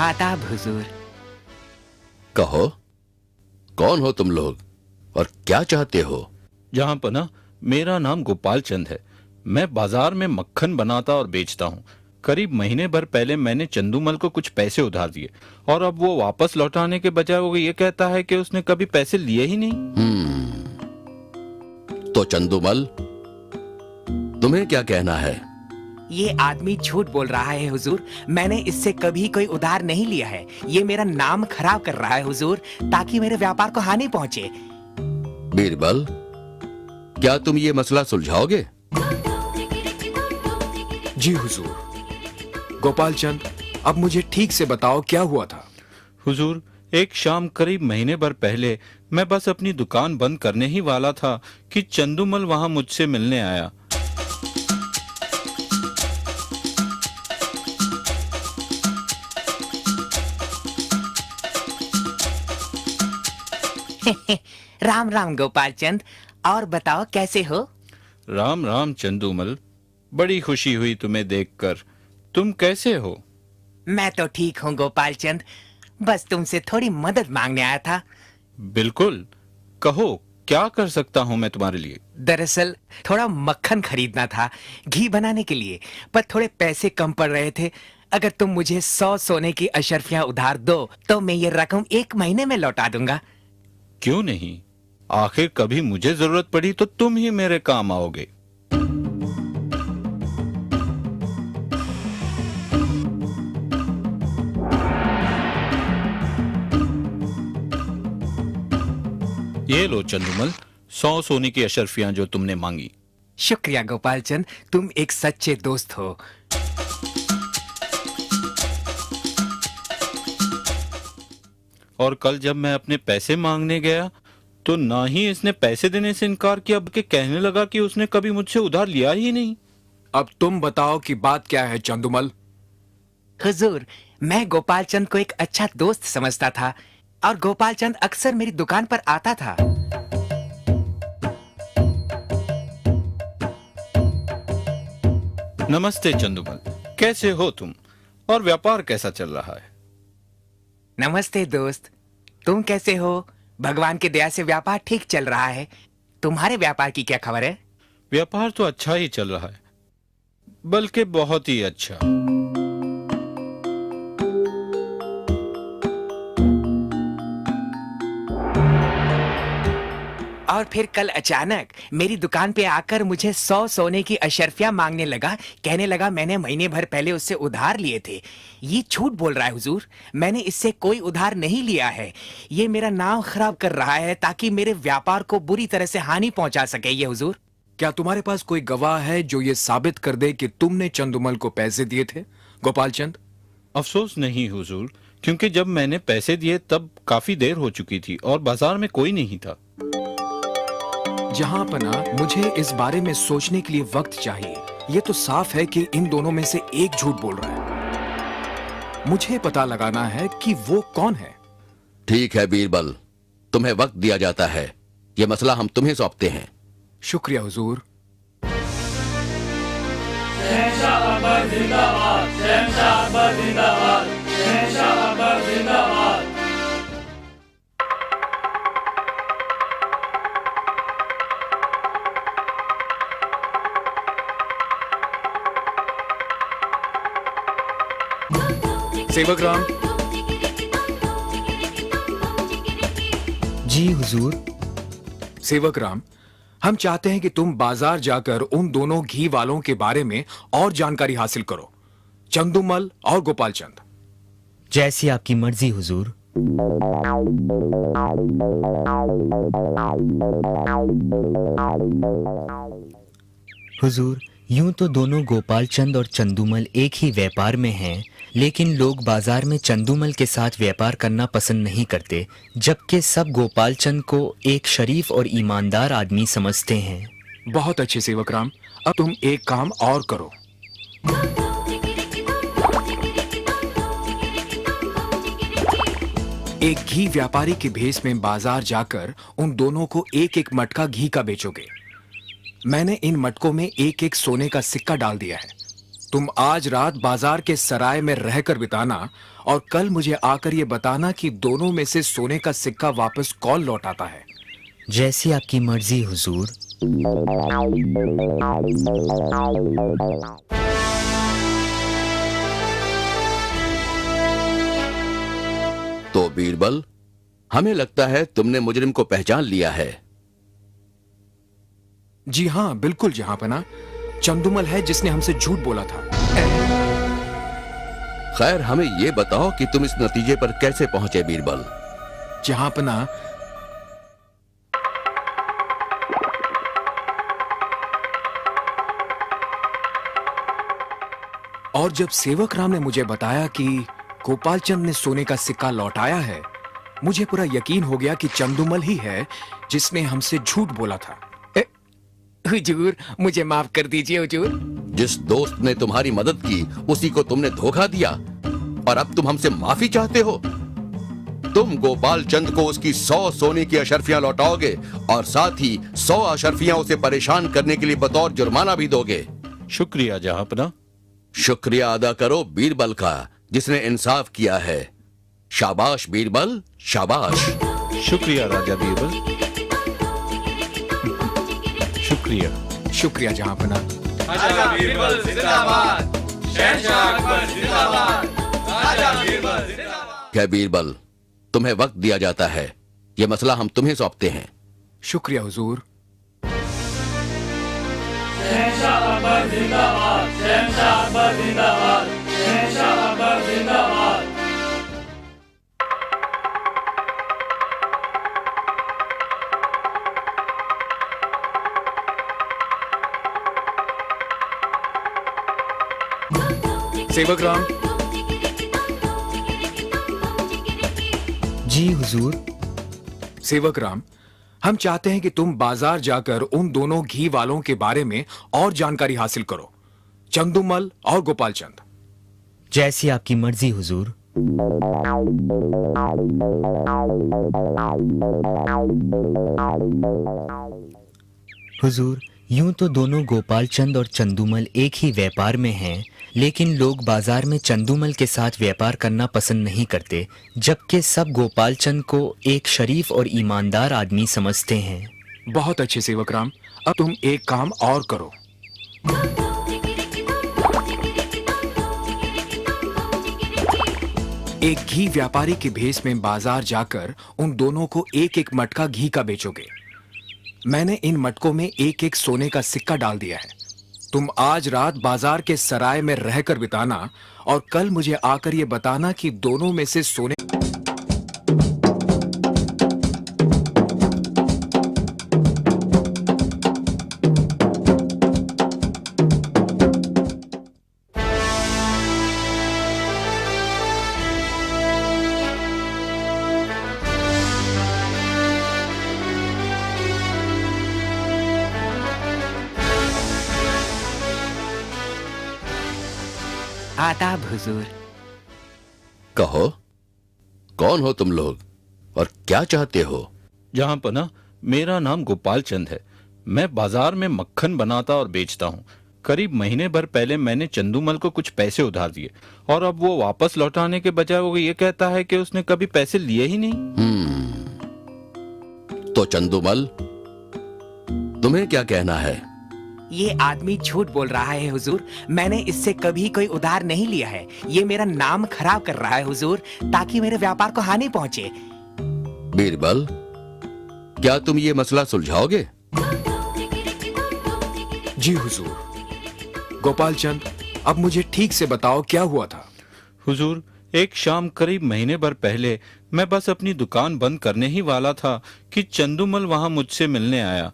आदाब हुजूर। कहो, कौन हो तुम लोग और क्या चाहते हो? जहां पना, मेरा नाम गोपाल चंद है। मैं बाजार में मक्खन बनाता और बेचता हूँ। करीब महीने भर पहले मैंने चंदूमल को कुछ पैसे उधार दिए और अब वो वापस लौटाने के बजाय वो ये कहता है कि उसने कभी पैसे लिए ही नहीं। तो चंदूमल, तुम्हें क्या कहना है? ये आदमी झूठ बोल रहा है हुजूर। मैंने इससे कभी कोई उधार नहीं लिया है। ये मेरा नाम खराब कर रहा है हुजूर, ताकि मेरे व्यापार को हानि पहुंचे। बीरबल, क्या तुम ये मसला सुलझाओगे? जी हुजूर। गोपाल चंद, अब मुझे ठीक से बताओ क्या हुआ था। हुजूर, एक शाम करीब महीने भर पहले मैं बस अपनी दुकान बंद करने ही वाला था कि चंदूमल वहां मुझसे मिलने आया। राम राम गोपाल चंद, और बताओ कैसे हो? राम राम चंदूमल, बड़ी खुशी हुई तुम्हें देखकर। तुम कैसे हो? मैं तो ठीक हूँ गोपाल चंद, बस तुमसे थोड़ी मदद मांगने आया था। बिल्कुल, कहो क्या कर सकता हूँ मैं तुम्हारे लिए? दरअसल थोड़ा मक्खन खरीदना था घी बनाने के लिए, पर थोड़े पैसे कम पड़ रहे थे। अगर तुम मुझे 100 सोने की अशर्फियां उधार दो तो मैं ये रकम 1 महीने में लौटा दूंगा। क्यों नहीं, आखिर कभी मुझे जरूरत पड़ी तो तुम ही मेरे काम आओगे। ये लो चंदूमल, 100 सोने की अशर्फियां जो तुमने मांगी। शुक्रिया गोपाल चंद, तुम एक सच्चे दोस्त हो। और कल जब मैं अपने पैसे मांगने गया तो ना ही इसने पैसे देने से इनकार किया, बल्कि कहने लगा कि उसने कभी मुझसे उधार लिया ही नहीं। अब तुम बताओ कि बात क्या है चंदूमल। हुजूर, मैं गोपाल चंद को एक अच्छा दोस्त समझता था और गोपाल चंद अक्सर मेरी दुकान पर आता था। नमस्ते चंदूमल, कैसे हो तुम और व्यापार कैसा चल रहा है? नमस्ते दोस्त, तुम कैसे हो? भगवान की दया से व्यापार ठीक चल रहा है। तुम्हारे व्यापार की क्या खबर है? व्यापार तो अच्छा ही चल रहा है, बल्कि बहुत ही अच्छा। और फिर कल अचानक मेरी दुकान पे आकर मुझे 100 सोने की अशर्फियां मांगने लगा। कहने लगा मैंने महीने भर पहले उससे उधार लिए थे। ये झूठ बोल रहा है हुजूर, मैंने इससे कोई उधार नहीं लिया है। ये मेरा नाम खराब कर रहा है ताकि मेरे व्यापार को बुरी तरह से हानि पहुंचा सके ये हुजूर। क्या तुम्हारे पास कोई गवाह है जो ये साबित कर दे कि तुमने चंदूमल को पैसे दिए थे? गोपाल चंद? अफसोस नहीं हुजूर, क्योंकि जब मैंने पैसे दिए तब काफी देर हो चुकी थी और बाजार में कोई नहीं था। जहां पना, मुझे इस बारे में सोचने के लिए वक्त चाहिए। ये तो साफ है कि इन दोनों में से एक झूठ बोल रहा है। मुझे पता लगाना है कि वो कौन है। ठीक है बीरबल, तुम्हें वक्त दिया जाता है। ये मसला हम तुम्हें सौंपते हैं। शुक्रिया हुजूर। शहंशाह अकबर जिंदाबाद, शहंशाह अकबर जिंदाबाद, शहंशाह अकबर जिंदाबाद। सेवक राम। जी हुजूर। सेवक राम, हम चाहते हैं कि तुम बाजार जाकर उन दोनों घी वालों के बारे में और जानकारी हासिल करो, चंदूमल और गोपाल चंद। जैसी आपकी मर्जी हुजूर। हुजूर, यूं तो दोनों गोपाल चंद और चंदूमल एक ही व्यापार में हैं, लेकिन लोग बाजार में चंदूमल के साथ व्यापार करना पसंद नहीं करते, जबकि सब गोपाल चंद को एक शरीफ और ईमानदार आदमी समझते हैं। बहुत अच्छे सेवक राम, अब तुम एक काम और करो। एक घी व्यापारी के भेष में बाजार जाकर उन दोनों को एक एक मटका घी का बेचोगे। मैंने इन मटकों में एक एक सोने का सिक्का डाल दिया है। तुम आज रात बाजार के सराय में रहकर बिताना और कल मुझे आकर ये बताना कि दोनों में से सोने का सिक्का वापस कौन लौटाता है। जैसी आपकी मर्जी हुजूर। तो बीरबल, हमें लगता है तुमने मुजरिम को पहचान लिया है। जी हाँ, बिल्कुल जहांपना। चंदुमल है जिसने हमसे झूठ बोला था। खैर, हमें यह बताओ कि तुम इस नतीजे पर कैसे पहुंचे बीरबल। जहांपना, और जब सेवक राम ने मुझे बताया कि गोपाल चंद ने सोने का सिक्का लौटाया है, मुझे पूरा यकीन हो गया कि चंदुमल ही है जिसने हमसे झूठ बोला था। हुजूर, मुझे माफ कर दीजिए हुजूर। जिस दोस्त ने तुम्हारी मदद की उसी को तुमने धोखा दिया और अब तुम हमसे माफी चाहते हो। तुम गोपाल चंद को उसकी 100 सोने की अशर्फियां लौटाओगे और साथ ही 100 अशर्फियां उसे परेशान करने के लिए बतौर जुर्माना भी दोगे। शुक्रिया जहांपना। शुक्रिया अदा करो बीरबल का, जिसने इंसाफ किया है। शाबाश बीरबल, शाबाश। शुक्रिया राजा बीरबल। शुक्रिया। शुक्रिया जहांपना। राजा बीरबल जिंदाबाद, शहंशाह अकबर जिंदाबाद, राजा बीरबल जिंदाबाद। क्या बीरबल, तुम्हें वक्त दिया जाता है, यह मसला हम तुम्हें सौंपते हैं। शुक्रिया हुजूर। शहंशाह अकबर जिंदाबाद, शहंशाह अकबर जिंदाबाद, शहंशाह अकबर जिंदाबाद। सेवक राम। जी हुजूर। सेवक राम, हम चाहते हैं कि तुम बाजार जाकर उन दोनों घी वालों के बारे में और जानकारी हासिल करो, चंदुमल और गोपाल चंद। जैसी आपकी मर्जी हुजूर। हुजूर, यूं तो दोनों गोपाल चंद और चंदुमल एक ही व्यापार में हैं, लेकिन लोग बाजार में चंदुमल के साथ व्यापार करना पसंद नहीं करते, जबकि सब गोपाल चंद को एक शरीफ और ईमानदार आदमी समझते हैं। बहुत अच्छे सेवक राम, अब तुम एक काम और करो। एक घी व्यापारी के भेष में बाजार जाकर उन दोनों को एक एक मटका घी का बेचोगे। मैंने इन मटकों में एक एक सोने का सिक्का डाल दिया है। तुम आज रात बाजार के सराय में रहकर बिताना और कल मुझे आकर ये बताना कि दोनों में से सोने। आदाब हुजूर। कहो, कौन हो तुम लोग और क्या चाहते हो? जहांपना, मेरा नाम गोपाल चंद है। मैं बाजार में मक्खन बनाता और बेचता हूँ। करीब महीने भर पहले मैंने चंदूमल को कुछ पैसे उधार दिए और अब वो वापस लौटाने के बजाय वो ये कहता है कि उसने कभी पैसे लिए ही नहीं। तो चंदूमल, तुम्हें क्या कहना है? ये आदमी झूठ बोल रहा है हुजूर। मैंने इससे कभी कोई उधार नहीं लिया है। ये मेरा नाम खराब कर रहा है हुजूर, ताकि मेरे व्यापार को हानि पहुंचे। बीरबल, क्या तुम ये मसला सुलझाओगे? जी हुजूर। गोपाल चंद, अब मुझे ठीक से बताओ क्या हुआ था। हुजूर, एक शाम करीब महीने भर पहले मैं बस अपनी दुकान बंद करने ही वाला था कि चंदूमल वहां मुझसे मिलने आया।